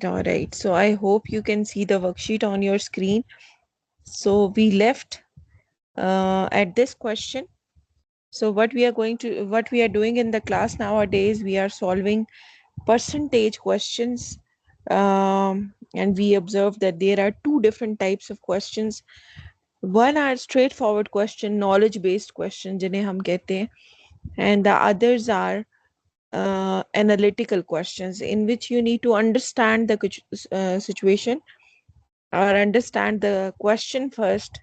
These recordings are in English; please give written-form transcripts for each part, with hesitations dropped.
All right. So I hope you can see the worksheet on your screen. So we left at this question. So what we are doing in the class nowadays, we are solving percentage questions. And we observe that there are two different types of questions. One are straightforward question, knowledge based question, जिन्हें हम कहते हैं, and the others are analytical questions in which you need to understand the situation or understand the question first,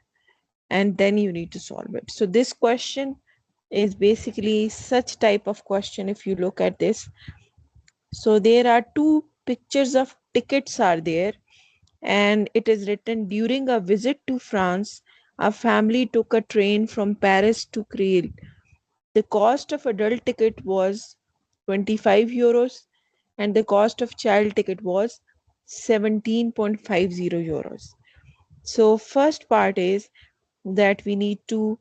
and then you need to solve it. So this question is basically such type of question. If you look at this, so there are two pictures of tickets are there, and it is written, during a visit to France, a family took a train from Paris to Creil. The cost of adult ticket was 25 euros and the cost of child ticket was 17.50 euros. So first part is that we need to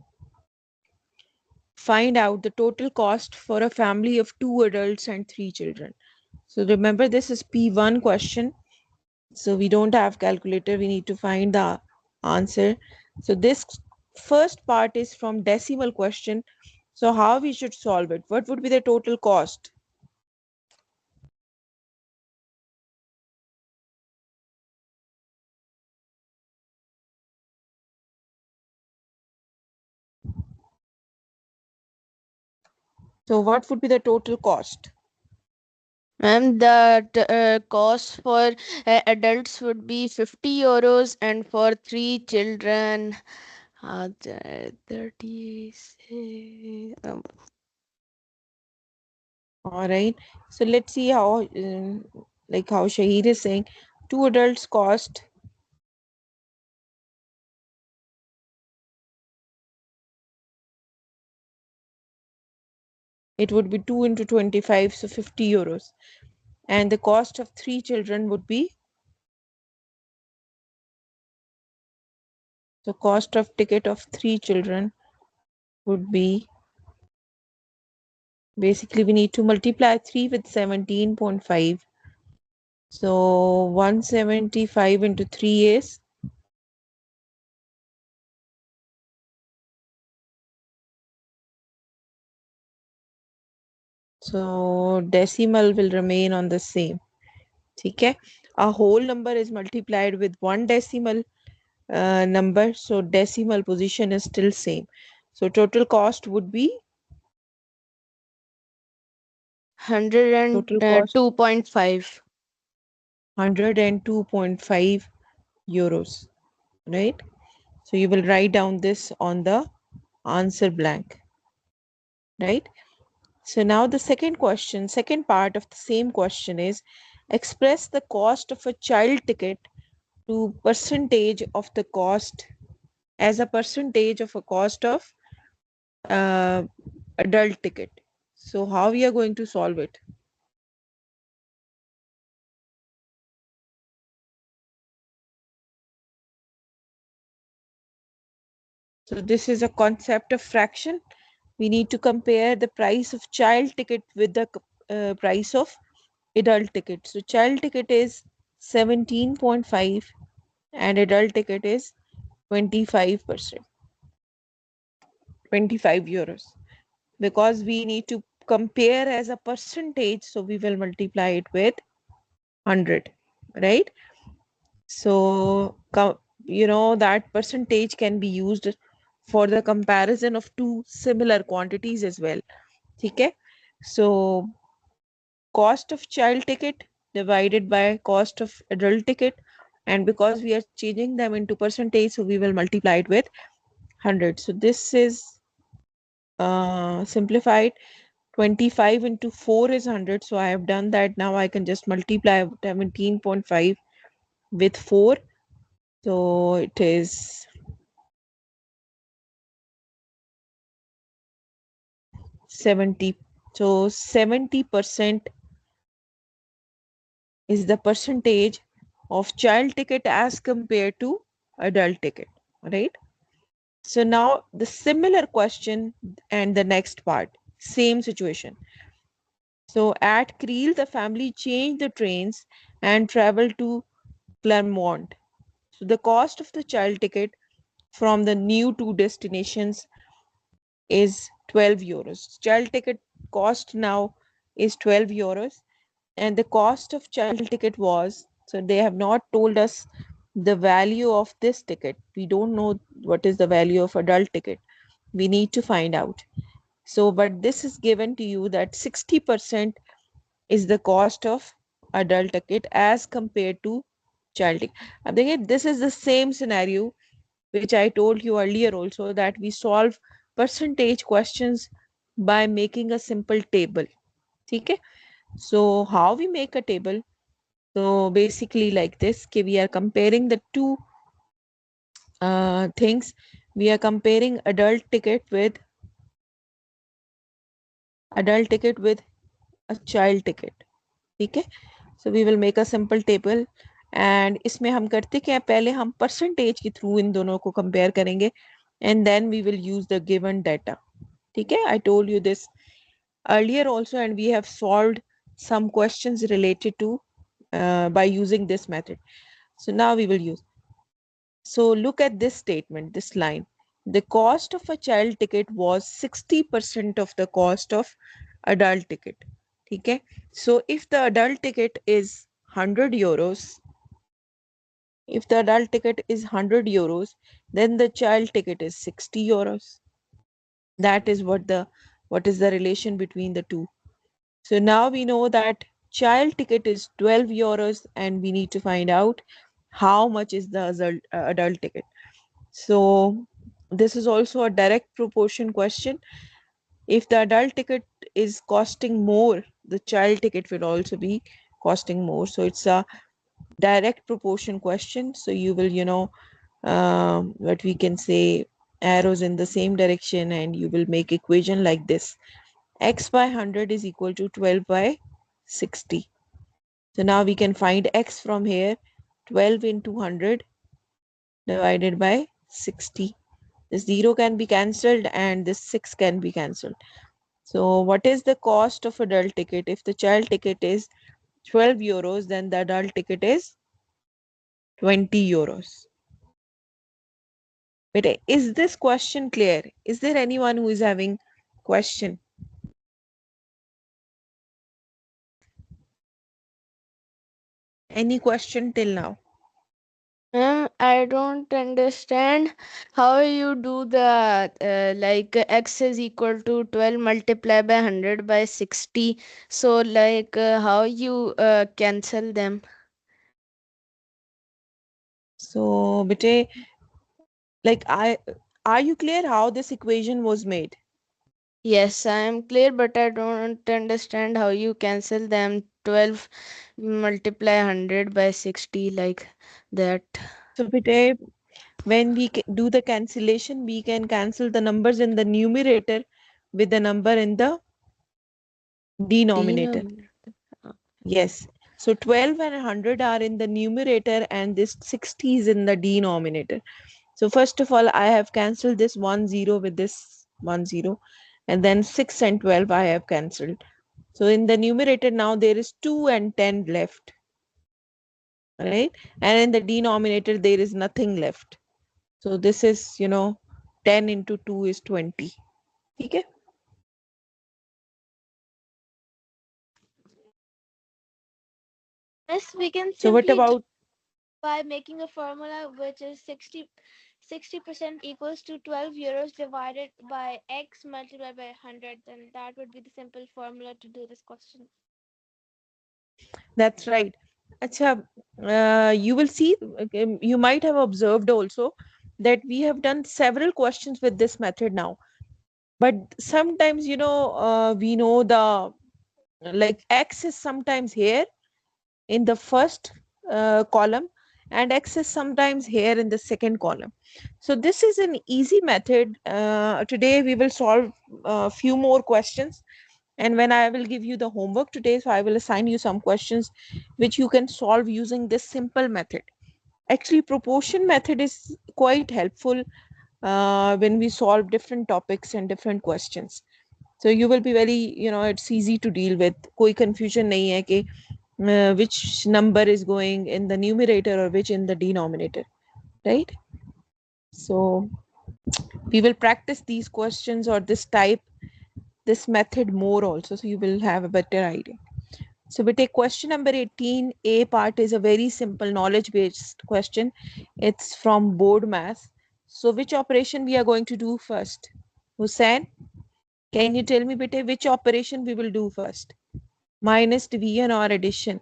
find out the total cost for a family of 2 adults and 3 children. So remember, this is P1 question. So we don't have calculator. We need to find the answer. So this first part is from decimal question. So how we should solve it? What would be the total cost? So what would be the total cost? And the cost for adults would be 50 euros, and for three children, 30. All right. So let's see how, like how Shahid is saying, 2 adults cost, it would be 2 into 25, so 50 euros. And the cost of 3 children would be, the cost of ticket of 3 children would be, basically we need to multiply 3 with 17.5. So 175 into 3 is, so decimal will remain on the same. Okay, a whole number is multiplied with one decimal number, so decimal position is still same. So total cost would be, total cost 102.5. 102.5 euros, right? So you will write down this on the answer blank, right? So now the second question, second part of the same question is, express the cost of a child ticket to percentage of the cost, as a percentage of a cost of uh, adult ticket. So how we are going to solve it? So this is a concept of fraction. We need to compare the price of child ticket with the price of adult ticket. So child ticket is 17.5 and adult ticket is 25%, 25 euros. Because we need to compare as a percentage, so we will multiply it with 100, right? So that percentage can be used for the comparison of two similar quantities as well. Okay, so cost of child ticket divided by cost of adult ticket, and because we are changing them into percentage, so we will multiply it with 100. So this is simplified. 25 into 4 is 100, so I have done that. Now I can just multiply 17.5 with 4, so it is 70. So 70% is the percentage of child ticket as compared to adult ticket, right? So now the similar question and the next part, same situation. So at Creel, the family changed the trains and travel to Clermont. So the cost of the child ticket from the new two destinations is 12 euros. Child ticket cost now is 12 euros, and the cost of child ticket was, so they have not told us the value of this ticket. We don't know what is the value of adult ticket. We need to find out. So, but this is given to you that 60% is the cost of adult ticket as compared to child ticket. Again, this is the same scenario which I told you earlier also, that we solve percentage questions by making a simple table. Okay? So how we make a table? So basically like this, okay, we are comparing the two things. We are comparing adult ticket with a child ticket. ठीक है, so we will make a simple table, and इसमें हम करते क्या है, पहले हम percentage के थ्रू इन दोनों को कंपेयर करेंगे, and then we will use the given data. ठीक है, I told you this earlier also, and we have solved some questions related to by using this method. So now we will use. So look at this statement, this line. The cost of a child ticket was 60% of the cost of adult ticket. Okay. So if the adult ticket is 100 euros, if the adult ticket is 100 euros, then the child ticket is 60 euros. That is what is the relation between the two. So now we know that child ticket is 12 euros, and we need to find out how much is the adult ticket. So this is also a direct proportion question. If the adult ticket is costing more, the child ticket will also be costing more. So it's a direct proportion question. So you will, what we can say, arrows in the same direction, and you will make equation like this. X by 100 is equal to 12 by 60. So now we can find X from here. 12 into 100 divided by 60. This 0 can be cancelled and this 6 can be cancelled. So what is the cost of adult ticket? If the child ticket is 12 euros, then the adult ticket is 20 euros. But is this question clear? Is there anyone who is having question? Any question till now? I don't understand how you do the like x is equal to 12 multiplied by 100 by 60. So like how you cancel them? So, bete, like are you clear how this equation was made? Yes, I am clear, but I don't understand how you cancel them. 12 multiply 100 by 60 like that. So, bete, when we do the cancellation, we can cancel the numbers in the numerator with the number in the denominator. Denominator. Yes. So 12 and 100 are in the numerator, and this 60 is in the denominator. So first of all, I have cancelled this 10 with this 10, and then 6 and 12 I have cancelled. So in the numerator now there is 2 and 10 left, right? And in the denominator there is nothing left. So this is, 10 into 2 is 20. Okay? Yes, we can So what simply do about, by making a formula which is 60% equals to 12 euros divided by x multiplied by 100. Then that would be the simple formula to do this question. that's right. Acha, you will see, you might have observed also that we have done several questions with this method now. But sometimes, we know the, like X is sometimes here in the first column, and X is sometimes here in the second column. So this is an easy method. Today we will solve a few more questions. And when I will give you the homework today, so I will assign you some questions which you can solve using this simple method. Actually, proportion method is quite helpful when we solve different topics and different questions. So you will be very, it's easy to deal with. कोई confusion नहीं है कि which number is going in the numerator or which in the denominator, right? So we will practice these questions or this method more also, so you will have a better idea. So we take question number 18. A part is a very simple knowledge based question. It's from board math. So which operation we are going to do first? Hussein, can you tell me bete which operation we will do first? Minus, division or addition?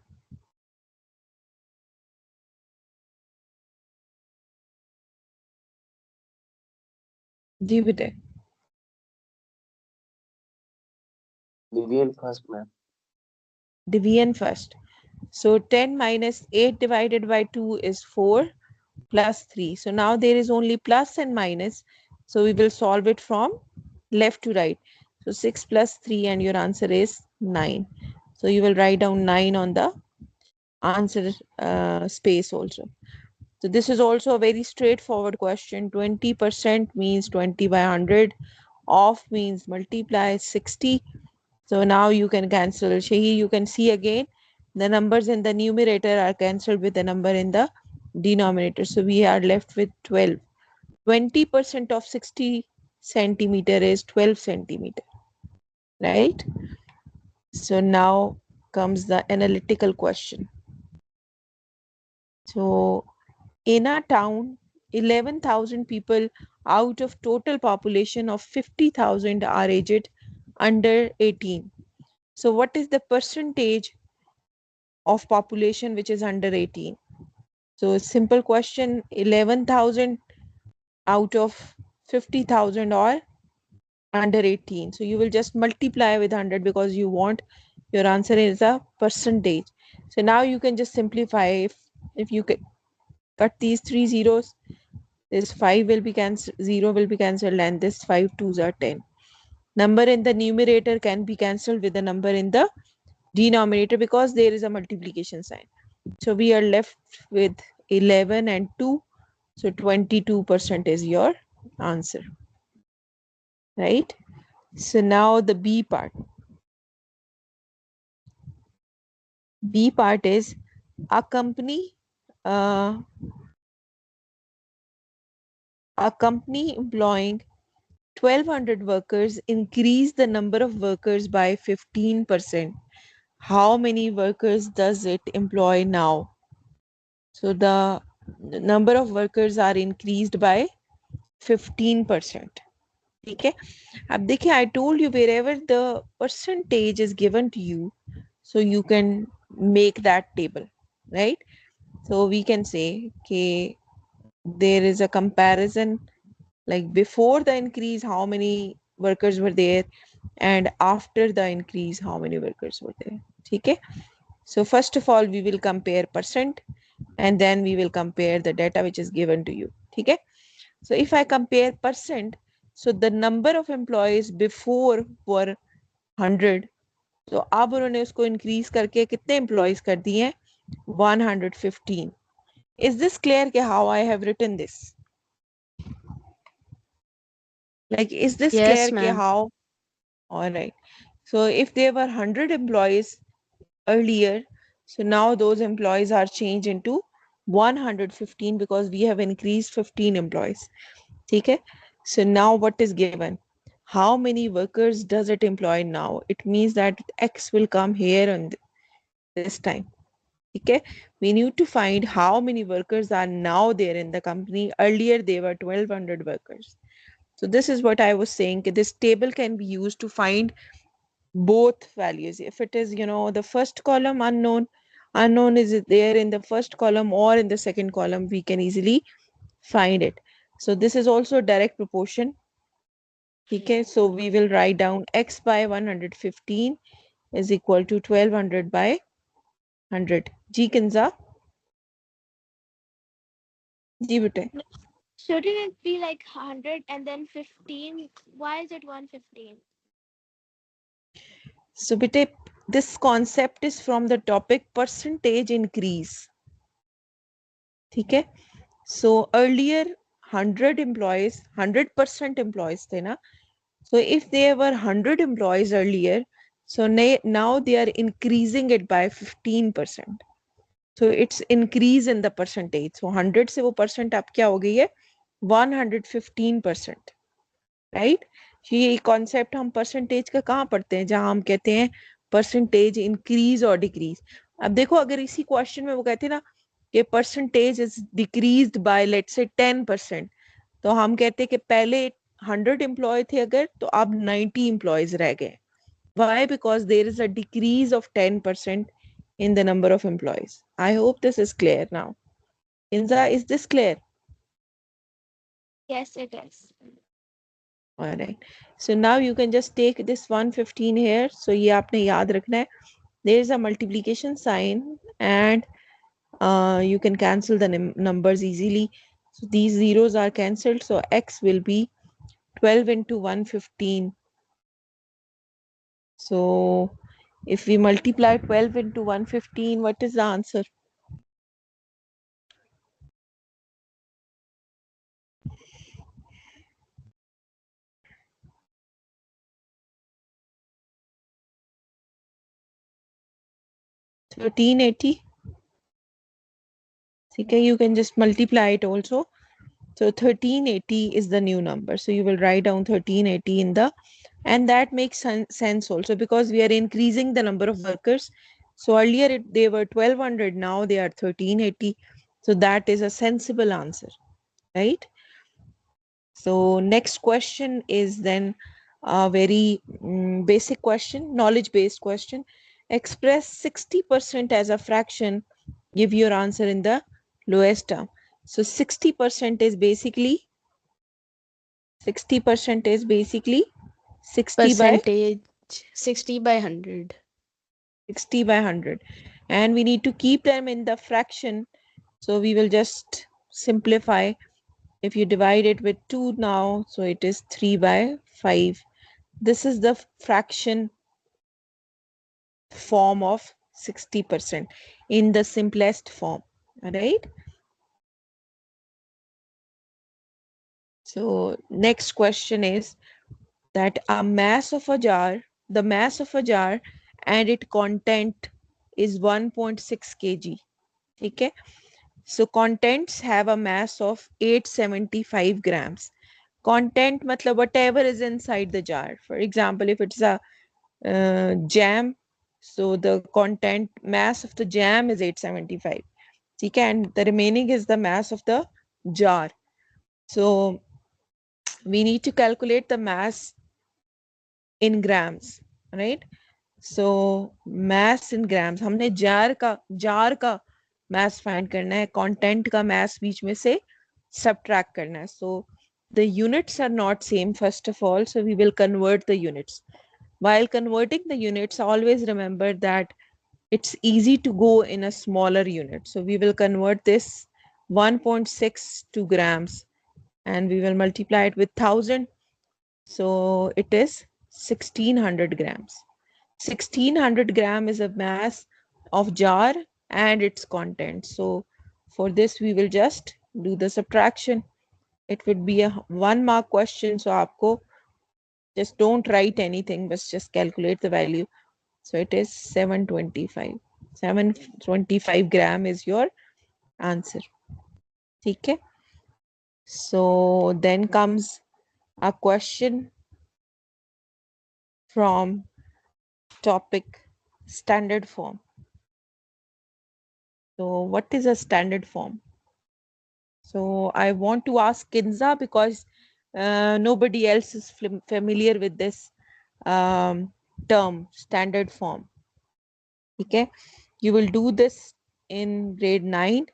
जी बेटे. Division first, ma'am. Division first. So 10 minus 8 divided by 2 is 4 plus 3. So now there is only plus and minus. So we will solve it from left to right. So 6 plus 3 and your answer is 9. So you will write down 9 on the answer space also. So this is also a very straightforward question. 20% means 20 by 100. Off means multiply 60. So now you can cancel. Shahi, you can see again the numbers in the numerator are cancelled with the number in the denominator. So we are left with 12. 20% of 60 centimeter is 12 centimeter, right? So now comes the analytical question. So in a town, 11,000 people out of total population of 50,000 are aged under 18. So what is the percentage of population which is under 18? So simple question, 11,000 out of 50,000 or under 18. So you will just multiply with 100 because you want your answer is a percentage. So now you can just simplify. If you cut these three zeros, this 5 will be cancelled, 0 will be cancelled, and this 5 twos are 10. Number in the numerator can be cancelled with the number in the denominator because there is a multiplication sign. So we are left with 11 and 2. So 22% is your answer, right? So now the B part. B part is a company, uh, a company employing 1,200 workers increase the number of workers by 15%. How many workers does it employ now? So the number of workers are increased by 15%. ठीक है. अब देखिए, I told you wherever the percentage is given to you, so you can make that table, right? So we can say okay, there is a comparison like before the increase how many workers were there and after the increase how many workers were there. ठीक है. So first of all we will compare percent and then we will compare the data which is given to you. ठीक है. So if I compare percent, so the number of employees before were 100. So अब उन्होंने उसको increase करके कितने employees कर दिए हैं? 115. Is this clear कि how I have written this? Like, is this clear Yes, कि ma'am. how? All right. So if there were 100 employees earlier, so now those employees are changed into 115 because we have increased 15 employees. Okay. So now what is given? How many workers does it employ now? It means that X will come here on this time. Okay. We need to find how many workers are now there in the company. Earlier they were 1,200 workers. So this is what I was saying. This table can be used to find both values. If it is, the first column unknown is there in the first column or in the second column, we can easily find it. So this is also direct proportion. Okay, so we will write down x by 115 is equal to 1,200 by 100. जी किंजा. जी बेटे. No, shouldn't it be like 100 and then 15? Why is it 115? So बेटे, this concept is from the topic percentage increase. ठीक है. So earlier 100 employees, 100% employees थे ना. So if there were 100 employees earlier, So now they are increasing it by 15%. So it's increase in the percentage. So 100 से वो percent अब क्या हो गई है 115%. राइट. ये कॉन्सेप्ट हम परसेंटेज का कहाँ पढ़ते हैं, जहां हम कहते हैं परसेंटेज इंक्रीज और डिक्रीज. अब देखो अगर इसी क्वेश्चन में वो कहते हैं ना कि percentage is decreased bye let's say 10%, तो हम कहते हैं कि पहले 100 एम्प्लॉय थे अगर, तो अब 90 एम्प्लॉयज रह गए. Why? Because there is a decrease of 10% in the number of employees. I hope this is clear now. Inza, is this clear? Yes, it is. All right. So now you can just take this 115 here. So ये आपने याद रखना है. There is a multiplication sign and you can cancel the numbers easily. So these zeros are cancelled. So x will be 12 into 115. So if we multiply 12 into 115, what is the answer? $1380. Okay, you can just multiply it also. So 1380 is the new number. So you will write down 1380 in the, and that makes sense also because we are increasing the number of workers. So earlier they were 1200, now they are 1380. So that is a sensible answer, right? So next question is then a very basic question, knowledge based question. Express 60% as a fraction, give your answer in the lowest term. So 60% is basically 60 by Percentage 60 by 100. 60 by 100, and we need to keep them in the fraction. So we will just simplify. If you divide it with 2 now, so it is 3 by 5. This is the fraction form of 60% in the simplest form. All right. So next question is that a mass of a jar, the mass of a jar and its content is 1.6 kg. Okay. So contents have a mass of 875 grams. Content matlab whatever is inside the jar. For example, if it's a jam, so the content mass of the jam is 875. Okay, and the remaining is the mass of the jar. So we need to calculate the mass in grams, right? So mass in grams, हमने jar का mass find करना है, content का mass बीच में से subtract करना है. So the units are not same first of all, so we will convert the units. While converting the units, always remember that it's easy to go in a smaller unit. So we will convert this 1.6 to grams and we will multiply it with 1000. So it is 1600 grams. 1600 gram is a mass of jar and its content. So for this we will just do the subtraction. It would be a 1 mark question. So aapko just don't write anything, but just calculate the value. So it is 725. 725 gram is your answer. Okay. So then comes a question from topic standard form. So what is a standard form? So I want to ask Kinza because nobody else is familiar with this term, standard form. Okay, you will do this in grade 9.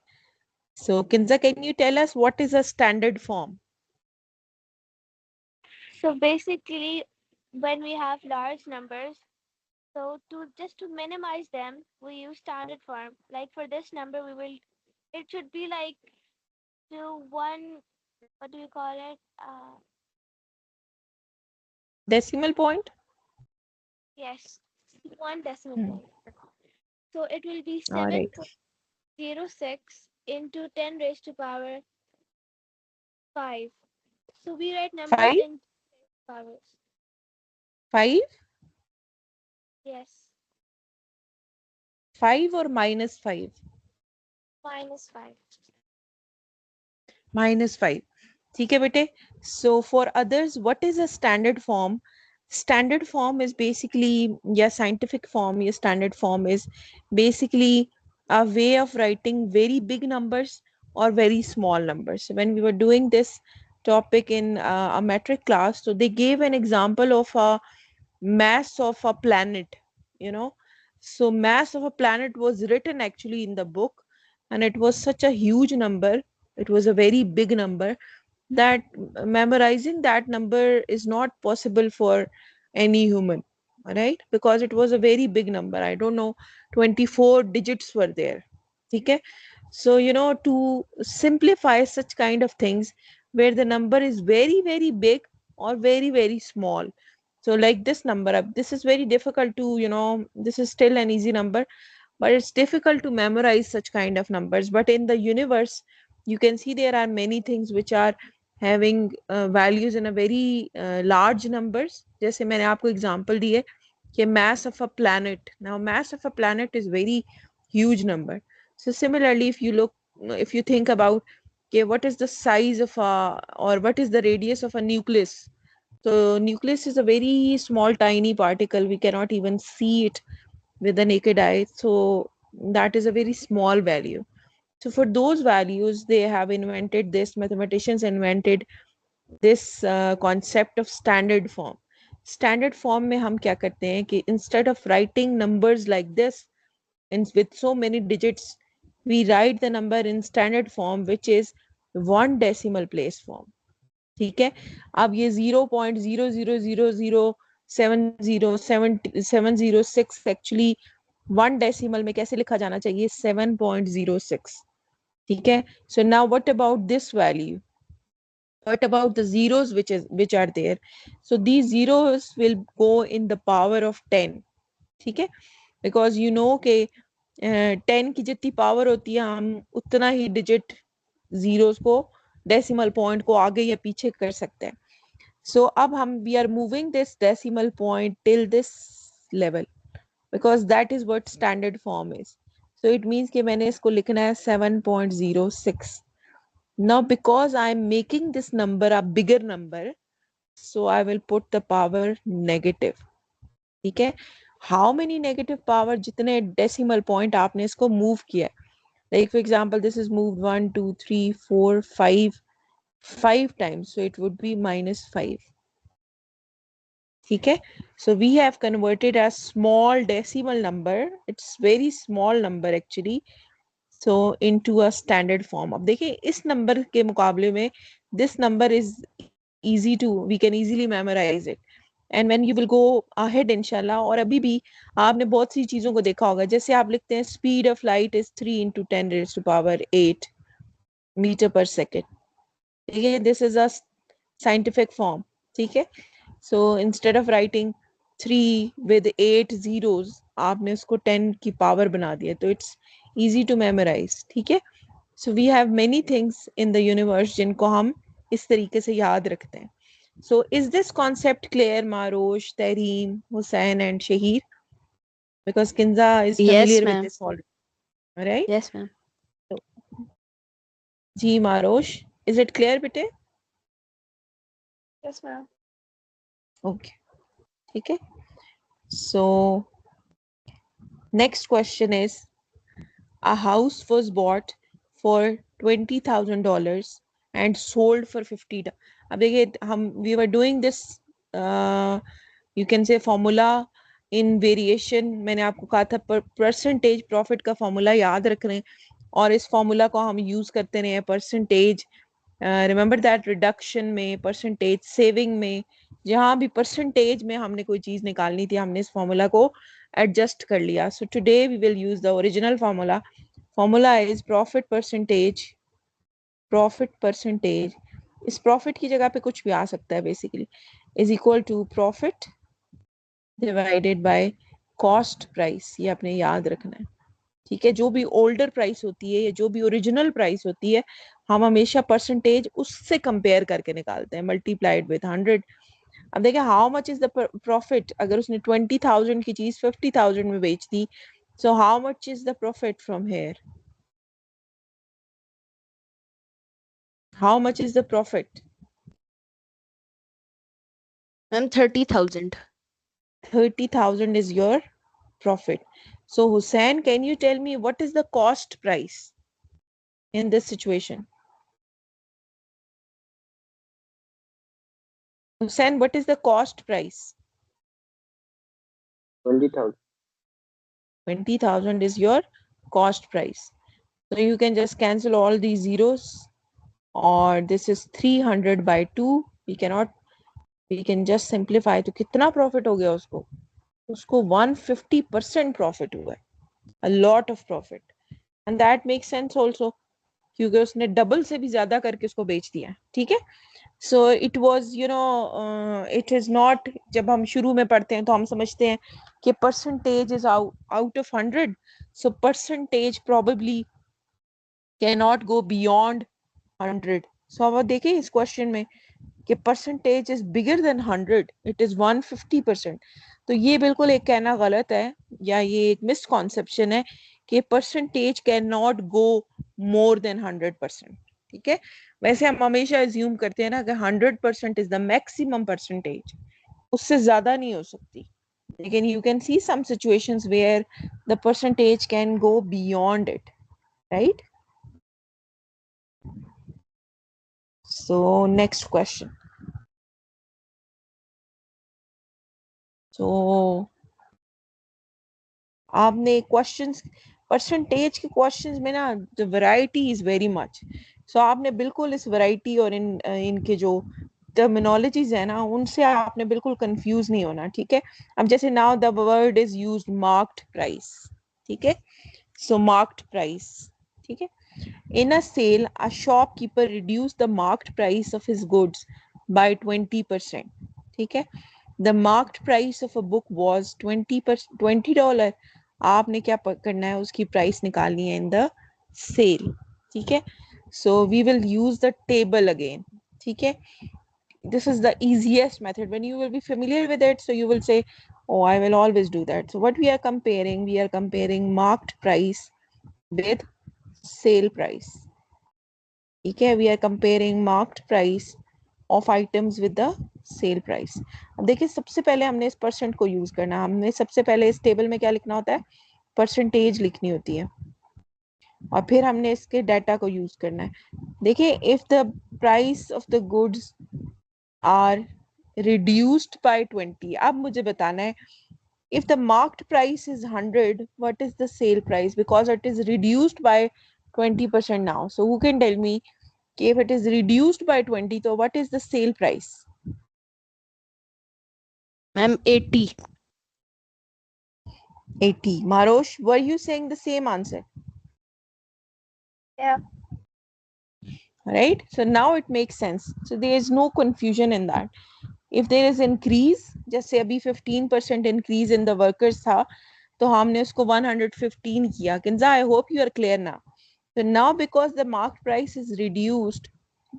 So Kinza, can you tell us what is a standard form? So basically, when we have large numbers, so to just to minimize them, we use standard form. Like for this number, it should be like to one, what do you call it? Decimal point? Yes, one decimal Hmm. point. So it will be All right. 7.06 into 10 raised to power 5. So we write numbers 5? in powers. 5? Yes. Plus 5 or minus 5? -5. -5. ठीक है बेटे. So for others, what is a standard form? Standard form is basically, yeah, scientific form, yeah, standard form is basically a way of writing very big numbers or very small numbers. So when we were doing this topic in a metric class, so they gave an example of a mass of a planet, you know. So mass of a planet was written actually in the book, and it was such a huge number. It was a very big number that memorizing that number is not possible for any human, right? Because it was a very big number. I don't know, 24 digits were there. Okay. So, you know, to simplify such kind of things where the number is very, very big or very, very small. So, like this number, this is very difficult to, you know, this is still an easy number, but it's difficult to memorize such kind of numbers. But in the universe, you can see there are many things which are having values in a very large numbers. जैसे मैंने आपको example दी है कि mass of a planet. Now mass of a planet is very huge number. So similarly, if you look, if you think about, okay, what is the size of a, or what is the radius of a nucleus? So nucleus is a very small tiny particle. We cannot even see it with the naked eye. So that is a very small value. So for those values, they have invented this, mathematicians invented this concept of standard form. Standard form में हम क्या करते हैं कि instead of writing numbers like this and with so many digits, we write the number in standard form, which is one decimal place form. ठीक है. अब ये 0.000070706 एक्चुअली वन डेसिमल में कैसे लिखा जाना चाहिए? 7.06. ठीक है. So now what about this value? What about the zeros which are there? So these zeros will go in the power of 10. ठीक है. Because you know कि 10 की जितनी पावर होती है हम उतना ही डिजिट zeros को, डेसिमल पॉइंट को आगे या पीछे कर सकते हैं. So अब हम we are moving this decimal point till this level because that is what standard form is. So it means कि मैंने इसको लिखना है 7.06. Now because I am making this number a bigger number, so I will put the power negative. ठीक है. How many negative power? जितने decimal point आपने इसको move किया. Like for example, this is moved 1, 2, 3, 4, 5, 5 times. So it would be -5. ठीक है. So we have converted a small decimal number. It's very small number actually. So into a standard form. अब देखिए इस number के मुकाबले में this number is easy to, we can easily memorize it. And when you will go ahead इंशाल्लाह, और अभी भी आपने बहुत सी चीज़ों को देखा होगा, जैसे आप लिखते हैं speed of light is 3 into 10 raised to power 8 meter per second. ठीक है. This is a scientific form. ठीक है. So instead of writing 3 with 8 zeros, आपने उसको 10 की पावर बना दिया, तो it's easy to memorize. ठीक है. So we have many things in the universe जिनको हम इस तरीके से याद रखते हैं. So is this concept clear, Marosh, Tareem, Hussain and Shahir? Because Kinza is Yes, familiar with ma'am. this already. All right? Yes, ma'am. So, Ji Marosh, is it clear, bete? Yes, ma'am. Okay. Okay. So next question is, a house was bought for $20,000 and sold for 50. अब देखिए हम we were doing this you can say formula in variation. मैंने आपको कहा था percentage profit का formula याद रख रहे हैं और इस फॉर्मूला को हम यूज करते रहे हैं परसेंटेज. रिमेंबर दैट रिडक्शन में, परसेंटेज सेविंग में, जहाँ भी परसेंटेज में हमने कोई चीज निकालनी थी हमने इस फॉर्मूला को एडजस्ट कर लिया. So today we will use the original formula. Formula is profit percentage. Profit percentage, इस प्रॉफिट की जगह पे कुछ भी आ सकता है basically, is equal to profit divided by cost price. ये आपने याद रखना है. ठीक है. जो भी ओल्डर प्राइस होती है या जो भी ओरिजिनल प्राइस होती है हम हमेशा परसेंटेज उससे कंपेयर करके निकालते हैं, मल्टीप्लाइड विद 100. अब देखें how much is the profit, अगर उसने 20,000 की चीज 50,000 में बेच दी, so how much is the profit from here, how much is the profit? Ma'am 30,000. 30,000 is your profit. So Hussein, can you tell me what is the cost price in this situation? Hussein, what is the cost price? 20,000. 20,000 is your cost price. So you can just cancel all these zeros, or this is 300 by 2. We can just simplify. तो कितना profit हो गया उसको? उसको 150% profit हुआ है. A lot of profit. And that makes sense also, क्योंकि उसने डबल से भी ज्यादा करके उसको बेच दिया. ठीक है. So it was it is not, जब हम शुरू में पढ़ते हैं तो हम समझते हैं कि percentage is out of 100, so percentage probably can not go beyond 100. सो अब देखिए इस क्वेश्चन में कि percentage is bigger then 100, it is 150%. तो ये बिल्कुल एक कहना गलत है, या ये एक मिसकॉन्सेप्शन है कि percentage can not go more than 100%. ठीक है. वैसे हम हमेशा एज्यूम करते हैं ना कि 100% इज द मैक्सिमम परसेंटेज, उससे ज्यादा नहीं हो सकती. लेकिन you can see some situations where the percentage can go beyond it, right? So next question. So आपने क्वेश्चंस, परसेंटेज के क्वेश्चंस में ना the variety is very much. So आपने बिल्कुल इस वैरायटी और इनके जो टर्मिनोलॉजीज है ना, उनसे आपने बिल्कुल कंफ्यूज नहीं होना. ठीक है. अब जैसे now the word is used marked price. ठीक है. सो मार्क्ड प्राइस. ठीक है. In a sale, a shopkeeper reduced the marked price of his goods by 20%. ठीक है. The marked price of a book was $20. आपने क्या करना है, उसकी प्राइस निकालनी है इन द सेल. ठीक है. So we will use the table again. ठीक है. This is the easiest method. When you will be familiar with it, so you will say, oh, I will always do that. So what we are comparing, we are comparing marked price with sale price. ठीक है. We are comparing marked price of items with the sale price. अब देखिए सबसे पहले हमने इस percent को use करना है. हमने सबसे पहले इस टेबल में क्या लिखना होता है, परसेंटेज लिखनी होती है, और फिर हमने इसके डाटा को यूज करना है. देखिए if the price of the goods are reduced by 20, अब मुझे बताना है if the marked price is 100, what is the sale price, because it is reduced by 20% now. So who can tell me if it is reduced by 20, so what is the sale price? Ma'am 80. 80. Marosh, were you saying the same answer? Yeah. Right. So now it makes sense. So there is no confusion in that. If there is increase, जैसे अभी 15% increase in the workers था, तो हमने उसको 115 किया. Kinza, I hope you are clear now. So now because the marked price is reduced,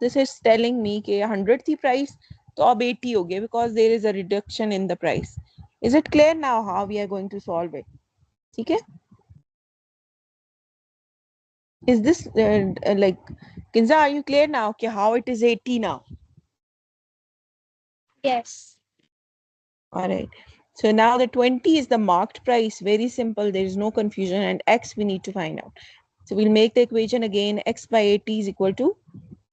this is telling me कि 100 थी price, तो अब 80 हो गया, because there is a reduction in the price. Is it clear now how we are going to solve it? ठीक है. Is this like, Kinza, are you clear now कि how it is 80 now? Yes. All right. So now the 20 is the marked price. Very simple. There is no confusion. And x we need to find out. So we'll make the equation again. X by 80 is equal to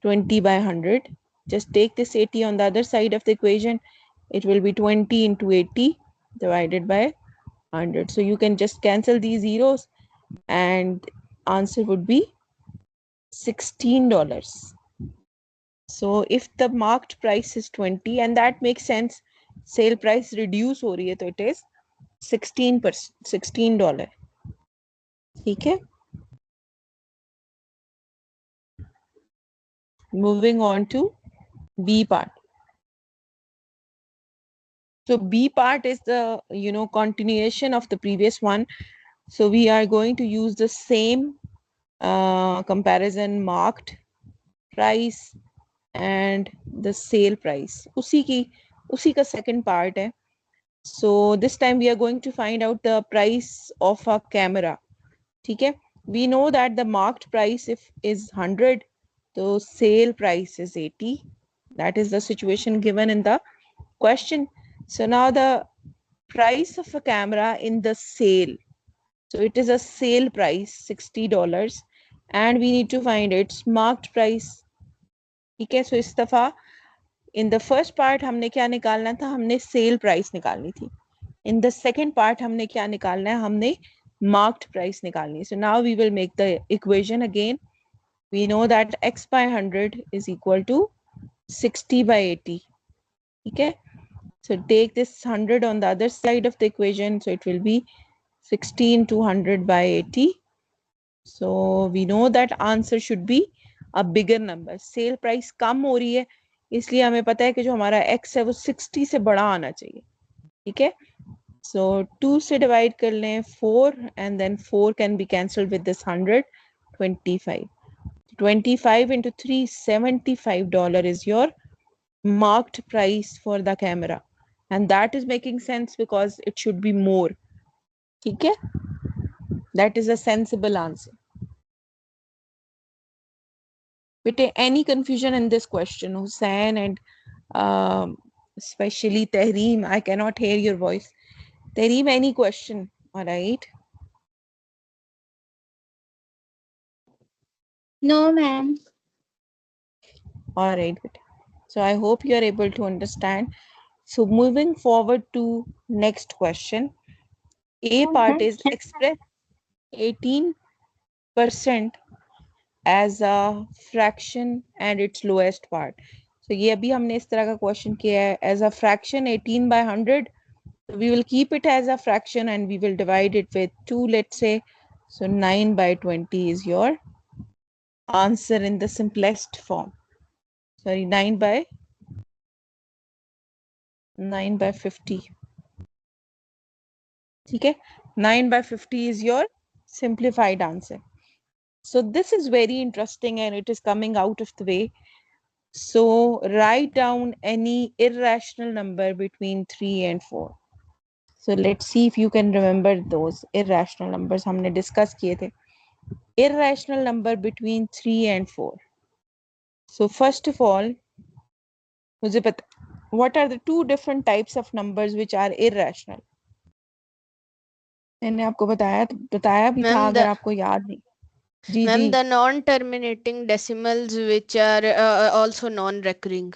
20 by 100. Just take this 80 on the other side of the equation. It will be 20 into 80 divided by 100. So you can just cancel these zeros and answer would be $16. So if the marked price is 20, and that makes sense, sale price reduce हो रही है, तो it is 16%. ठीक है. Moving on to B part. So B part is the continuation of the previous one. So we are going to use the same comparison, marked price and the sale price. उसी की उसी का second part है. So this time we are going to find out the price of a camera. ठीक है. We know that the marked price if is 100, so sale price is 80. That is the situation given in the question. So now the price of a camera in the sale. So it is a sale price $60 and we need to find its marked price. ठीक है. So इस दफा in the first part हमने क्या निकालना था, हमने sale price निकालनी थी. In the second part हमने क्या निकालना है, हमने marked price निकालनी है. So now we will make the equation again. We know that x by 100 is equal to 60 by 80. ठीक है. So take this 100 on the other side of the equation. So it will be 16 to 100 by 80. So we know that answer should be a bigger number. Sale price कम हो रही है, इसलिए हमें पता है कि जो हमारा x है वो 60 से बड़ा आना चाहिए. ठीक है. So 2 से divide कर लें 4 and then 4 can be cancelled with this 100, 25. 25 into 3, $75 is your marked price for the camera. And that is making sense because it should be more. ठीक है. That is a sensible answer. Bete, any confusion in this question, Hussain and especially Tehreem? I cannot hear your voice. Tehreem, any question? All right. No, ma'am. All right. So I hope you are able to understand. So moving forward to next question. A part is express 18% as a fraction and its lowest part. So ये अभी हमने इस तरह का question किया है as a fraction 18 by 100. So we will keep it as a fraction and we will divide it with 2, let's say. So 9 by 20 is your answer in the simplest form. Sorry, 9 by 50. Okay, 9 by 50 is your simplified answer. So this is very interesting and it is coming out of the way. So write down any irrational number between 3 and 4. So let's see if you can remember those irrational numbers हमने discuss किए थे. Irrational number between 3 and 4. So first of all, मुझे पता, what are the two different types of numbers which are irrational? मैंने आपको बताया भी था, Ma'am, अगर आपको याद नहीं. जी ma'am, ji. the non-terminating decimals which are also non-recurring.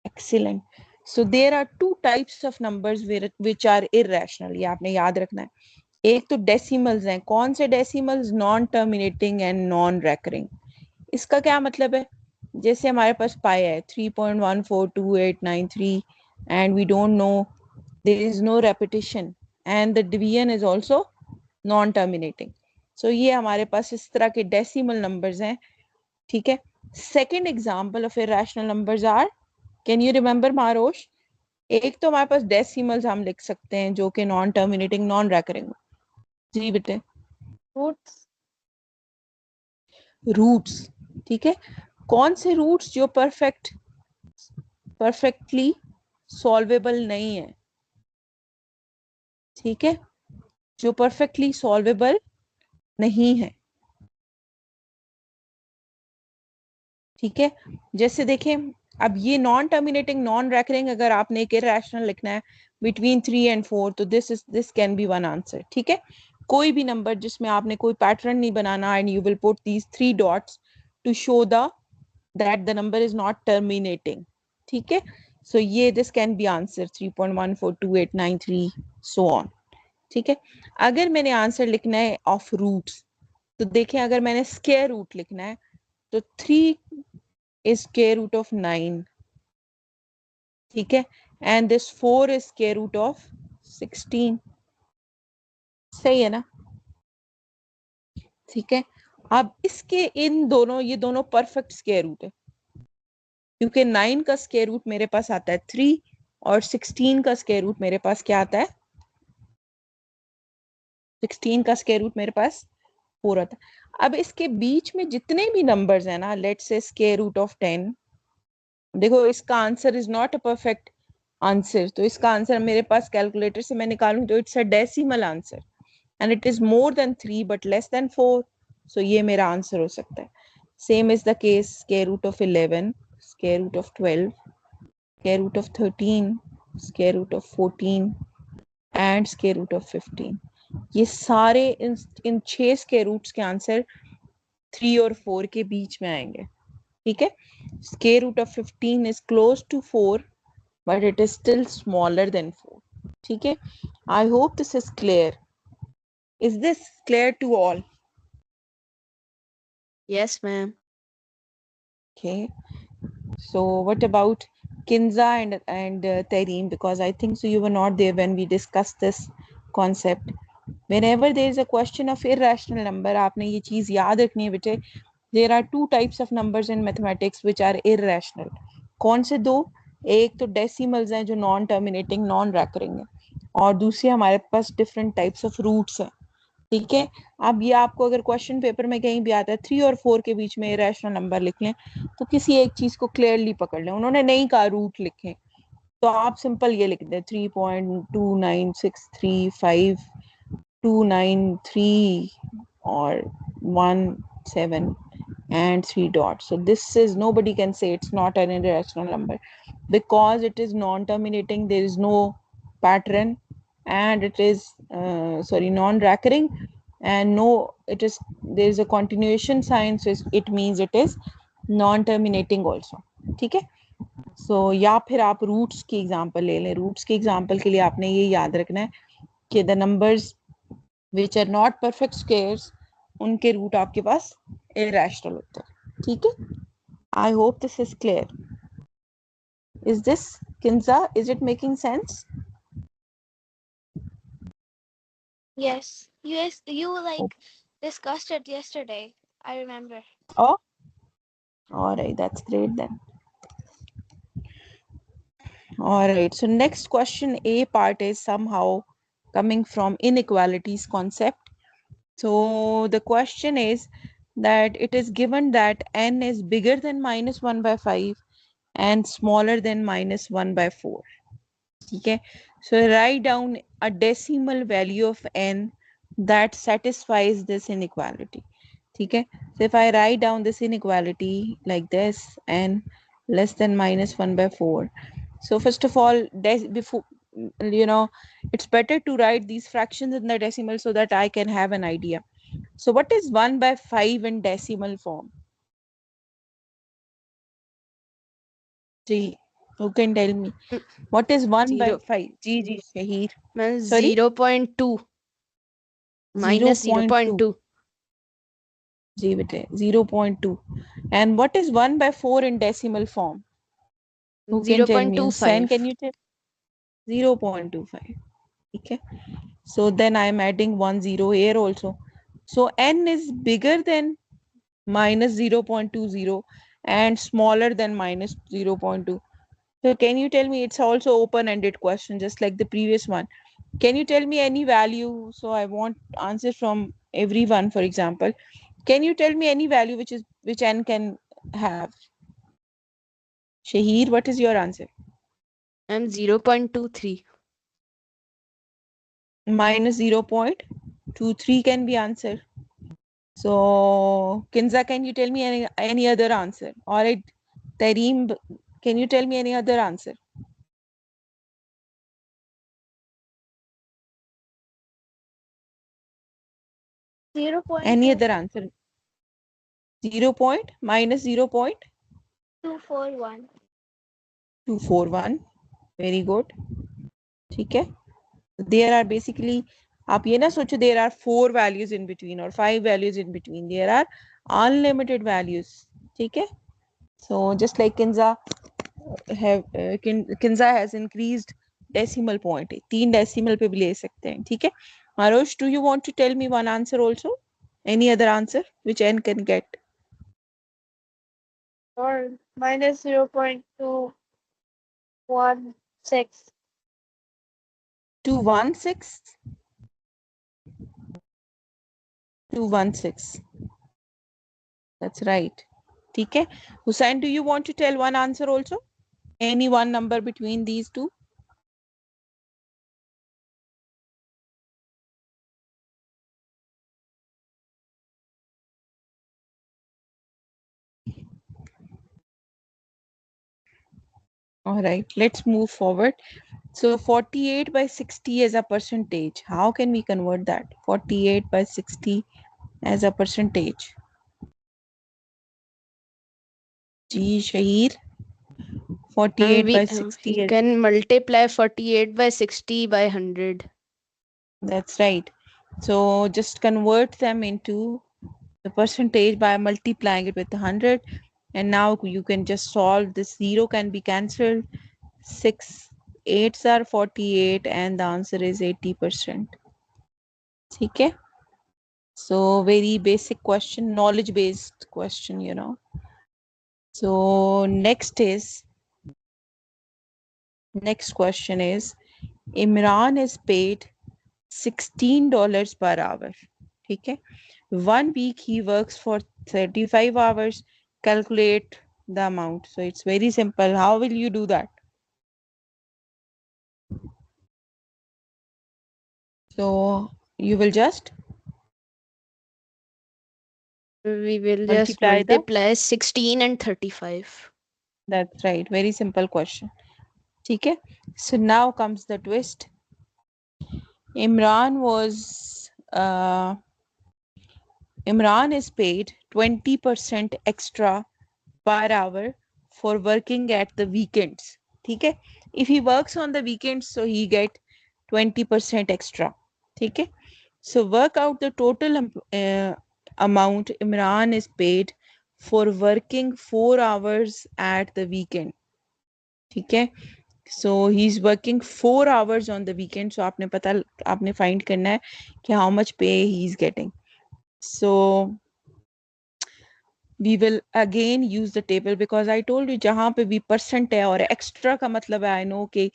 Excellent. So there are two types of numbers which are irrational. ये आपने याद रखना है. एक तो डेसिमल्स हैं. कौन से decimals? Non terminating and non recurring. इसका क्या मतलब है? जैसे हमारे पास पाई है 3.142893 and we don't know, there is no repetition and the division is also non terminating. So ये हमारे पास इस तरह के डेसिमल नंबर्स हैं. ठीक है. Second example of irrational numbers are, can you remember Marosh? एक तो हमारे पास डेसिमल्स हम लिख सकते हैं जो कि नॉन टर्मिनेटिंग नॉन रेकरिंग. जी बेटे. Roots. रूट्स. ठीक है. कौन से रूट्स? जो परफेक्टली सॉल्वेबल नहीं है. ठीक है. जो परफेक्टली सॉल्वेबल नहीं है. ठीक है. जैसे देखें, अब ये नॉन टर्मिनेटिंग नॉन रेकरिंग, अगर आपने एक इरेशनल लिखना है बिटवीन 3 and 4, तो this can B one answer. ठीक है. कोई भी नंबर जिसमें आपने कोई पैटर्न नहीं बनाना and you will put these 3 dots to show the that the number is not terminating. ठीक है. सो ये this can be answer 3.142893 so on. ठीक है. अगर मैंने आंसर लिखना है ऑफ रूट्स, तो देखें, अगर मैंने स्क्वायर रूट लिखना है तो 3 is square root of 9. ठीक है. and this 4 is square root of 16. सही है ना? ठीक है. अब इसके इन दोनों, ये दोनों परफेक्ट स्क्वायर रूट है, क्योंकि 9 का स्क्वायर रूट मेरे पास आता है 3 और 16 का स्क्वायर रूट मेरे पास क्या आता है? 16 का स्क्वायर रूट मेरे पास 4 आता है. अब इसके बीच में जितने भी नंबर्स हैं ना, let's say square root of 10, देखो इसका answer is not a perfect answer, तो इसका आंसर मेरे पास कैलकुलेटर से मैं निकालूं तो it's a decimal answer and it is more than 3 but less than 4, so ये मेरा आंसर हो सकता है. Same is the case square root of 11, square root of 12, square root of 13, square root of 14 and square root of 15. ये सारे इन 6 square roots के answer 3 और 4 के बीच में आएंगे. ठीक है. Square root of 15 is close to 4 but it is still smaller than 4. ठीक है. I hope this is clear. Is this clear to all? Yes, ma'am. Okay. So what about Kinza and Tareem, because I think so you were not there when we discussed this concept. Whenever there is a question of irrational number, आपने ये चीज याद रखनी है बेटे. There are two types of numbers in mathematics which are irrational. कौन से दो? एक तो डेसिमल्स हैं जो नॉन टर्मिनेटिंग नॉन रैकरिंग है, और दूसरे हमारे पास डिफरेंट टाइप्स ऑफ रूट्स हैं. ठीक है. अब ये आपको अगर क्वेश्चन पेपर में कहीं भी आता है 3 और 4 के बीच में इरेशनल नंबर लिख लें, तो किसी एक चीज को क्लियरली पकड़ लें. उन्होंने नहीं कहा रूट लिखें, तो आप सिंपल ये लिख दें 3.29635 293 or 17 and 3 dots. So this is, nobody can say it's not an irrational number because it is non-terminating, there is no pattern, and it is non-recurring, and no, it is, there is a continuation sign, so it means it is non-terminating also. ठीक है. सो या फिर आप roots की example ले लें. Roots की example के लिए आपने ये याद रखना है कि the numbers which are not perfect squares, उनके रूट आपके पास इरेशनल होते हैं. ठीक है. I hope this is clear. Is this, Kinza, is it making sense? Yes. Yes, you like discussed it yesterday. I remember. Oh, all right, that's great then. All right, so next question, A part, is somehow coming from inequalities concept. So the question is that it is given that n is bigger than minus 1 by 5 and smaller than minus 1 by 4. Okay, so write down a decimal value of n that satisfies this inequality. Okay, so if I write down this inequality like this, n less than minus 1 by 4. So first of all, before, it's better to write these fractions in the decimal so that I can have an idea. So what is 1 by 5 in decimal form? Ji, who can tell me? What is 1 by 0. 5? Ji, Shahir. Ma'am, Sorry? 0.2 minus 0.2. 0.2. Ji, bete, 0.2. And what is 1 by 4 in decimal form? Who can tell me? Hussain, 0.25. can you tell? 0.25. Okay. So then I am adding 1 0 here also. So n is bigger than minus 0.20 and smaller than minus 0.2. So can you tell me, it's also open-ended question just like the previous one. Can you tell me any value? So I want answer from everyone. For example, can you tell me any value which n can have? Shahir, what is your answer? And 0.23. Minus 0.23 can be answer. So Kinza, can you tell me any other answer? All right, Tareem, can you tell me any other answer? 0.241. Any other answer? 0 point minus 0.241. Very good. ठीक है. There are basically, आप ये ना सोचो there are 4 values in between or 5 values in between. There are unlimited values. ठीक है. So just like Kinza has increased decimal point. 3 decimal पे भी ले सकते हैं. ठीक है. Arush, do you want to tell me one answer also? Any other answer which n can get? Or minus 0.216. 216. 216. That's right. ठीक है. Hussain, do you want to tell one answer also? Any one number between these two? All right, let's move forward. So 48 by 60 is a percentage. How can we convert that? 48 by 60 as a percentage. G Shahir, And 48 by 60 we is, can multiply 48 by 60 by 100. that's right. So just convert them into the percentage by multiplying it with 100. And now you can just solve this. Zero can be cancelled. 6 eights are 48 and the answer is 80%. Okay. So very basic question, knowledge based question. So next question is Imran is paid $16 per hour. Okay. 1 week he works for 35 hours. Calculate the amount. So it's very simple. How will you do that? So you will just We will just multiply the, multiply 16 and 35. that's right, very simple question. Okay. So now comes the twist. Imran was Imran is paid 20% extra per hour for working at the weekends. Okay. If he works on the weekends, so he get 20% extra. Okay. So work out the total amount Imran is paid for working 4 hours at the weekend. Okay. So he's working 4 hours on the weekend. So आपने find करना है कि how much pay he's getting. So we will again use the table because I told you जहाँ पे भी percent है और extra का मतलब है I know कि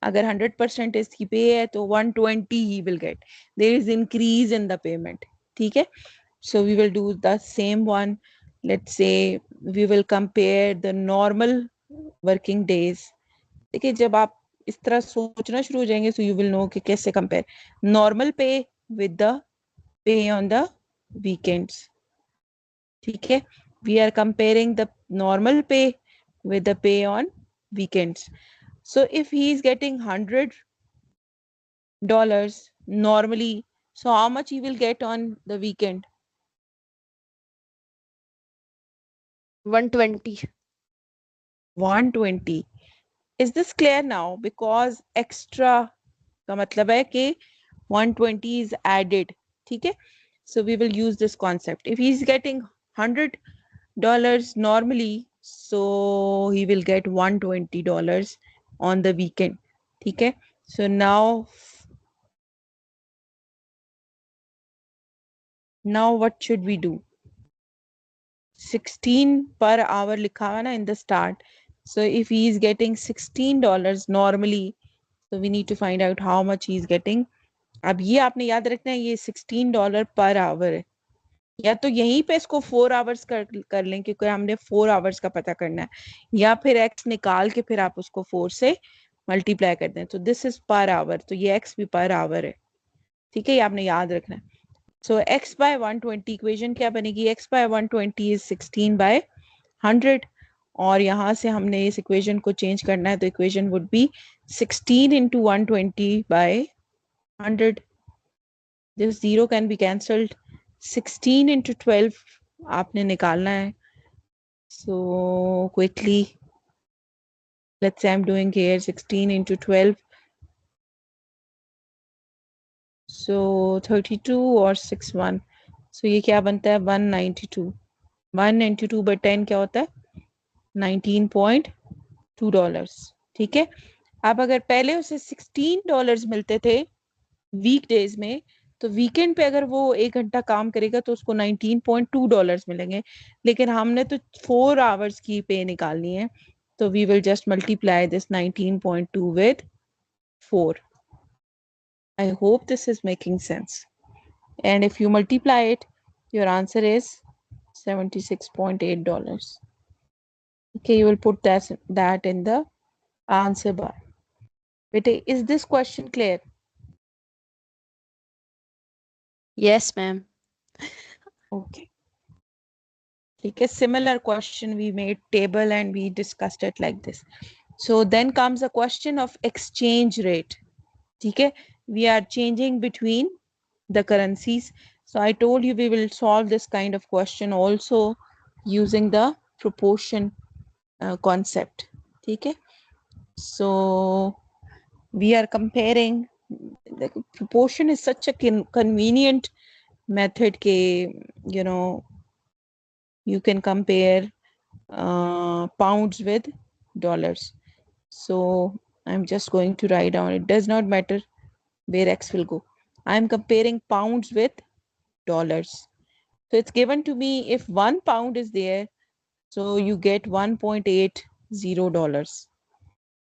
अगर 100% इसकी pay है तो 120 he will get. There is increase in the payment. ठीक है. So we will do the same one. Let's say we will compare the normal working days. देखिए जब आप इस तरह सोचना शुरू हो जाएंगे so you will know कि कैसे compare normal pay with the pay on the weekends. ठीक है. We are comparing the normal pay with the pay on weekends. So if he is getting $100 normally, so how much he will get on the weekend? 120. 120. Is this clear now? Because extra का मतलब है कि 120 is added. ठीक है. So we will use this concept. If he is getting $100 normally, so he will get $120 on the weekend. ठीक है. So now what should we do? 16 per hour लिखा हुआ ना in the start. So if he is getting $16 normally, so we need to find out how much he is getting. अब ये आपने याद रखना है ये $16 पर आवर है. या तो यहीं पे इसको 4 आवर्स कर लें क्योंकि हमने 4 आवर्स का पता करना है या फिर x निकाल के फिर आप उसको 4 से मल्टीप्लाई कर दें. तो दिस इज पर आवर तो ये x भी पर आवर है. ठीक है. ये आपने याद रखना है. सो x बाय 120 इक्वेशन क्या बनेगी? x बाय 120 इज 16 बाय 100 और यहाँ से हमने इस इक्वेशन को चेंज करना है तो equation would be 16 into 120 by 100. This 0 can be cancelled. 16 into 12 आपने निकालना है. So quickly, let's say I'm doing here 16 into 12. So 32 or 61. So ये क्या बनता है? 192. 192 by 10 क्या होता है? $19.2. ठीक है. अब अगर पहले उसे $16 मिलते थे वीकडेज में तो वीकेंड पे अगर वो 1 घंटा काम करेगा तो उसको $19.2 मिलेंगे. लेकिन हमने तो 4 आवर्स की पे निकालनी है तो we will just multiply this 19.2 with 4. I hope this is making sense. And if you multiply it, your answer is $76.8. Okay, you will put that in the answer bar. Bete, is this question clear? Yes, ma'am. Okay. ठीक है. Similar question we made table and we discussed it like this. So then comes a question of exchange rate. Okay, we are changing between the currencies. So I told you we will solve this kind of question also using the proportion concept. Okay, so we are comparing. The proportion is such a convenient method ke, you know, you can compare pounds with dollars. So I'm just going to write down, it does not matter where X will go. I'm comparing pounds with dollars. So it's given to me if 1 pound is there, so you get $1.80.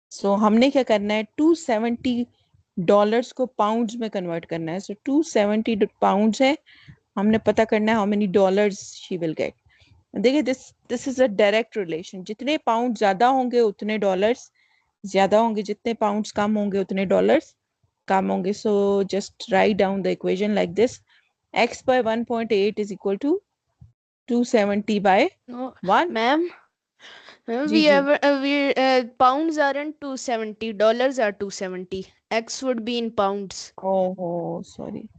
So हमने क्या करना है, $270 को pounds में convert करना है. So 270 pounds है, हमने पता करना है how many dollars she will get. देखिए this is a direct relation. जितने पाउंड ज्यादा होंगे उतने डॉलर्स ज्यादा होंगे, जितने पाउंड्स कम होंगे उतने डॉलर्स कम होंगे. So just write down the equation like this. X by 1.8 is equal to 270 by No, 1. ma'am. Ji ji. We pounds aren't 270. Dollars are 270. X would be in pounds. Oh, sorry.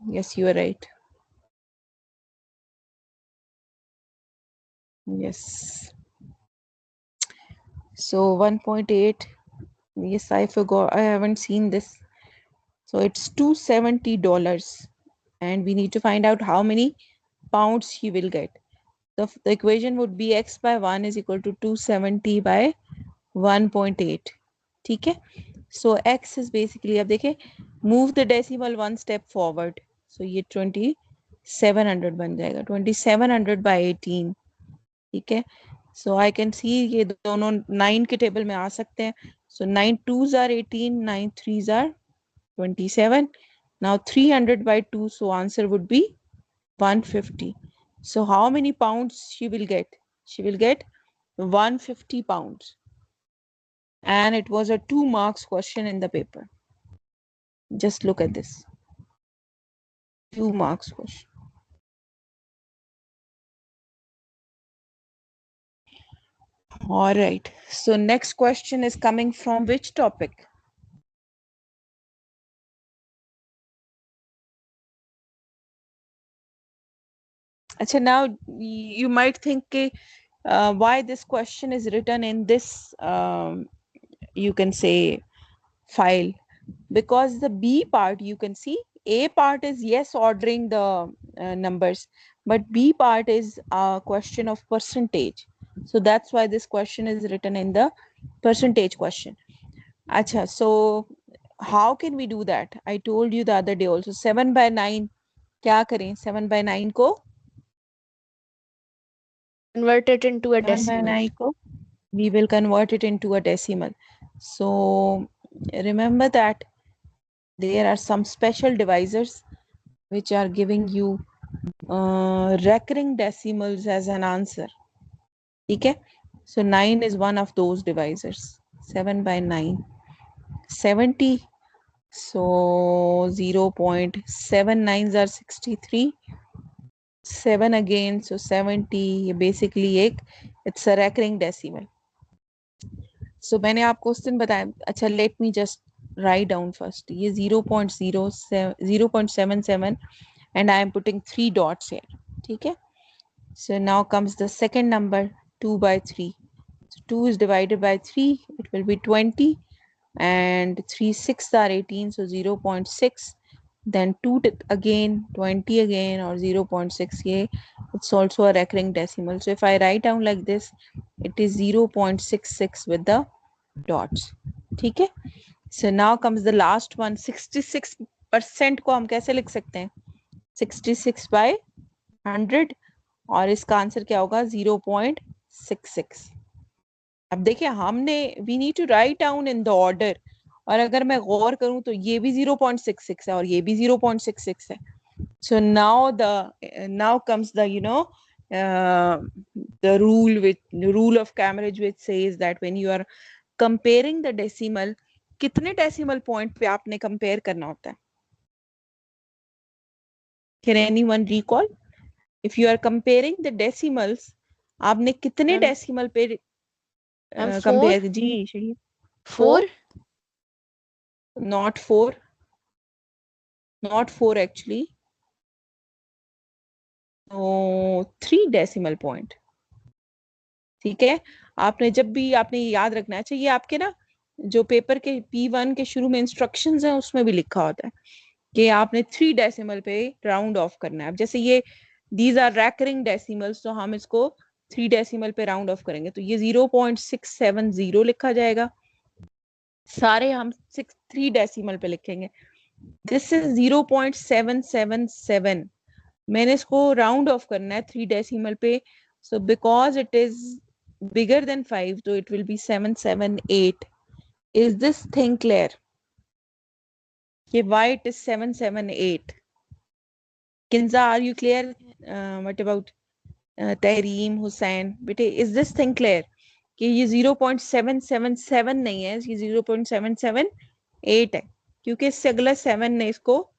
Yes, you are right. Yes. So 1.8. Yes, I forgot. I haven't seen this. So it's $270, and we need to find out how many pounds he will get. The equation would be x by 1 is equal to 270 by 1.8. ठीक है. So x is basically, अब देखें, move the decimal one step forward. So ये 2700 बन जाएगा, 2700 by 18. ठीक है. So I can see ये दोनों 9 के टेबल में आ सकते हैं. So 9 2s are 18, 9 3s are 27. Now 300 by 2, so answer would be 150. So how many pounds she will get? She will get 150 pounds. And it was a 2 marks question in the paper. Just look at this. 2 marks question. All right. So next question is coming from which topic? Achha, now you might think why this question is written in this, you can say, file. Because the B part, you can see, A part is yes ordering the numbers, but B part is a question of percentage. So that's why this question is written in the percentage question. Acha, so how can we do that? I told you the other day also. 7 by 9 क्या करें? 7 by 9 को Convert it into a 7 by decimal. 9 को we will convert it into a decimal. So remember that there are some special divisors which are giving you recurring decimals as an answer. Okay, so 9 is one of those divisors. 7 by 9, 70. So 0.79s are 63. 7 again, so 70. Basically it's a recurring decimal. So मैंने आपको उस दिन बताया. अच्छा, let me just write down first. ये 0.77 and I am putting 3 dots here. ठीक है. So now comes the second number, 2 by 3. So 2 is divided by 3, it will be 20, and 3 6 are 18, so 0.6. Then 2 again, 20 again, or 0.6. Yeah, it's also a recurring decimal. So if I write down like this, it is 0.66 with the dots. Okay. So now comes the last one. 66% को हम कैसे लिख सकते हैं? 66 by 100, और इसका answer क्या होगा? 0.66. अब देखिए, हमने we need to write down in the order, और अगर मैं गौर करूं तो ये भी 0.66 है और ये भी 0.66 है. So now comes the the rule of Cambridge, which says that when you are comparing the decimal, कितने decimal point पे आपने compare करना होता है? Can anyone recall? If you are comparing the decimals, आपने कितने Um, decimal पे ma'am four compare जी शहीद। Four 4, not 4, not 4 actually. तो 3 डेसिमल पॉइंट। ठीक है, आपने जब भी आपने याद रखना है, चाहिए आपके ना जो पेपर के P1 के शुरू में इंस्ट्रक्शंस हैं उसमें भी लिखा होता है कि आपने 3 डेसिमल पे राउंड ऑफ करना है। अब जैसे ये दीज आर रैकरिंग डेसिमल्स, तो हम इसको 3 डेसिमल पे राउंड ऑफ करेंगे तो ये 0.670 लिखा जाएगा। सारे हम 3 डेसिमल पे लिखेंगे। This is 0.777। मैंने इसको राउंड ऑफ करना है 3 डेसिमल पे, so because it is bigger than 5 तो it will be 778। Is this thing clear कि why it is 778? Kinza, are you clear? What about Tahreem Hussain? बेटे, इज दिस थिंग क्लियर कि ये 0.777 नहीं है, ये 0.778 है, क्योंकि इससे अगला 7 ने इसको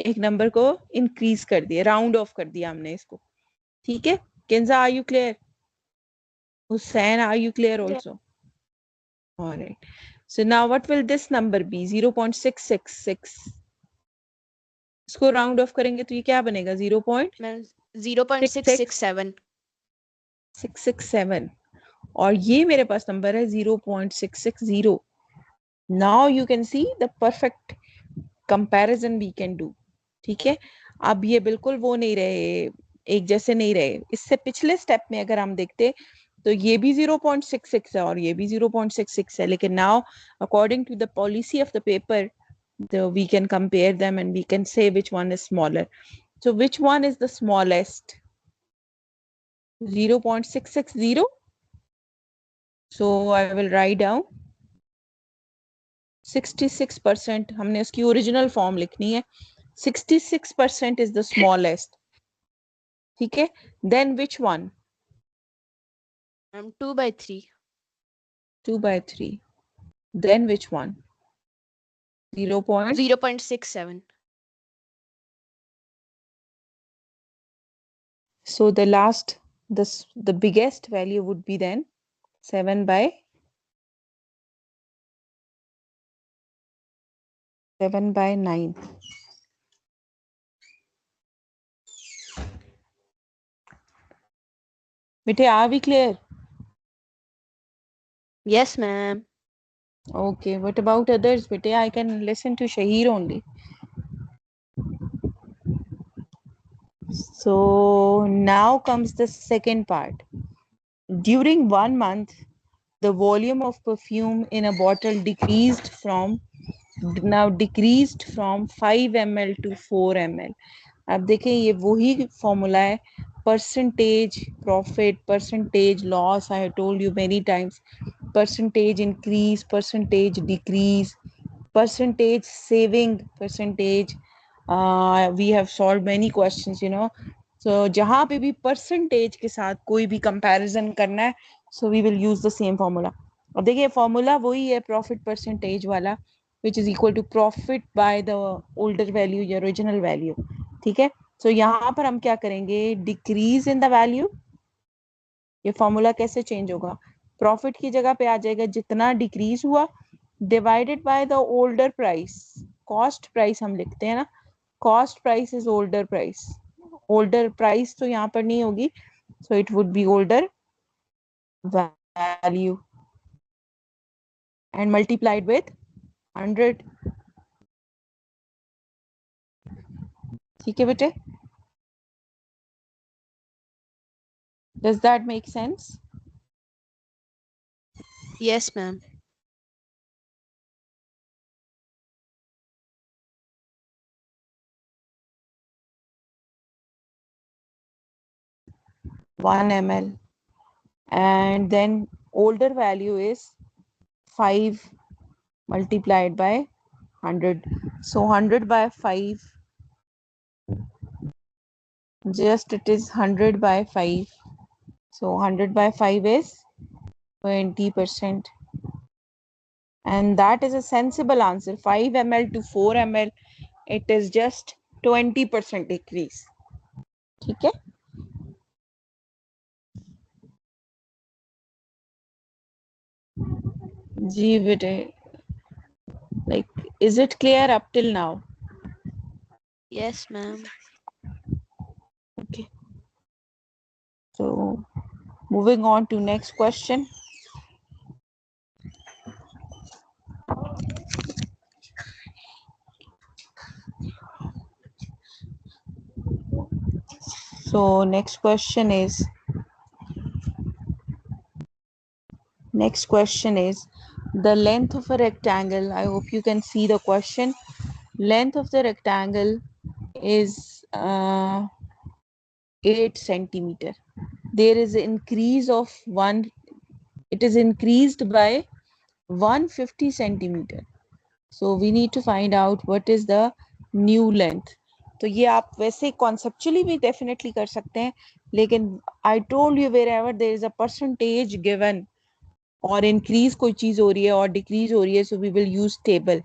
एक नंबर को इंक्रीज कर दिया, राउंड ऑफ कर दिया हमने इसको। ठीक है, Kenza, are you clear? Hussain, are you clear Yeah. also? All right. So now what will this number be? 0.666. इसको राउंड ऑफ करेंगे तो ये क्या बनेगा? मैम 0.667 0.667। और ये मेरे पास नंबर है 0.660। Now you can see the perfect comparison we can do. ठीक है, अब ये बिल्कुल वो नहीं रहे, एक जैसे नहीं रहे। इससे पिछले स्टेप में अगर हम देखते तो ये भी 0.66 है और ये भी 0.66 है, लेकिन now according to the policy of the paper we can compare them and we can say which one is smaller. So which one is the smallest? 0.660. So I will write down 66%। हमने उसकी original form लिखनी है। 66% is the smallest. ठीक है, then which one? Ma'am 2/3 2/3. Then which one? 0. 0.67 So the last, the biggest value would be then 7/9. बेटे, are we clear? yes ma'am Okay, what about others? बेटे, I can listen to Shahir only. So now comes the second part. During 1 month, the volume of perfume in a bottle decreased from 5 ml to 4 ml. अब देखें, ये वही formula है, percentage profit, percentage loss. I have told you many times, percentage increase, percentage decrease, percentage saving, percentage, we have solved many questions, you know. So जहाँ पे भी percentage के साथ कोई भी comparison करना है, so we will use the same formula. अब देखिए फॉर्मूला वही है, profit percentage वाला, which is equal to profit by the older value या original value. ठीक है, so यहाँ पर हम क्या करेंगे? decrease in the value. ये फॉर्मूला कैसे चेंज होगा? प्रॉफिट की जगह पे आ जाएगा जितना डिक्रीज हुआ divided by the older price. Cost price हम लिखते हैं ना, cost price is older price. Older price तो यहाँ पर नहीं होगी, so it would be older value and multiplied with 100। ठीक है बेटे, does that make sense? yes ma'am 1 ml and then older value is 5 multiplied by 100. So 100 by 5, just it is 100 by 5. So 100 by 5 is 20%. And that is a sensible answer. 5 ml to 4 ml, it is just 20% decrease. ठीक है, जी बेटे, like, is it clear up till now? Yes, ma'am. Okay, so moving on to next question. So next question is the length of a rectangle. I hope you can see the question. Length of the rectangle is 8 centimeter. There is an increase of one. It is increased by 150 centimeter. So we need to find out what is the new length. तो ये आप वैसे conceptually भी definitely कर सकते हैं, लेकिन I told you wherever there is a percentage given और increase कोई चीज हो रही है और decrease हो रही है, so we will use table.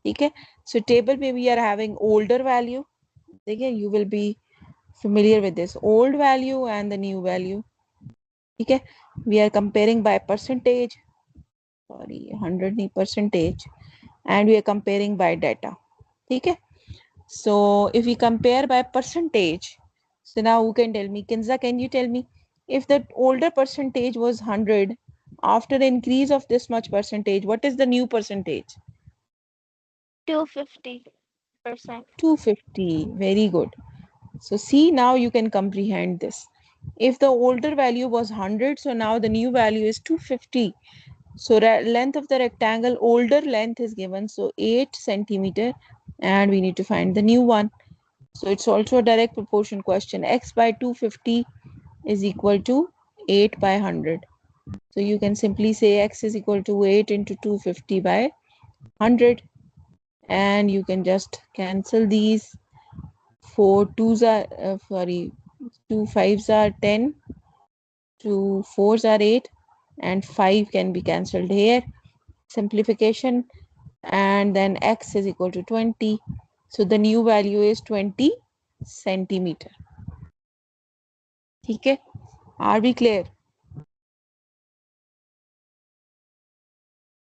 ठीक है, so table में we are having older value. देखिए, you will be familiar with this old value and the new value. ठीक है, we are comparing by percentage, sorry 100 नहीं percentage, and we are comparing by data. ठीक है, so if we compare by percentage, so now who can tell me? Kinza, can you tell me if the older percentage was 100, after the increase of this much percentage, what is the new percentage? 250%. 250. Very good. So see, now you can comprehend this. If the older value was 100, so now the new value is 250. So length of the rectangle, older length is given, so 8 centimeter, and we need to find the new one. So it's also a direct proportion question. X by 250 is equal to 8 by 100. So you can simply say X is equal to 8 into 250 by 100. And you can just cancel these. 4 twos are, sorry, 2 fives are 10, 2 fours are 8, and 5 can be cancelled here. Simplification, and then X is equal to 20. So the new value is 20 centimeter. ठीक है, are we clear?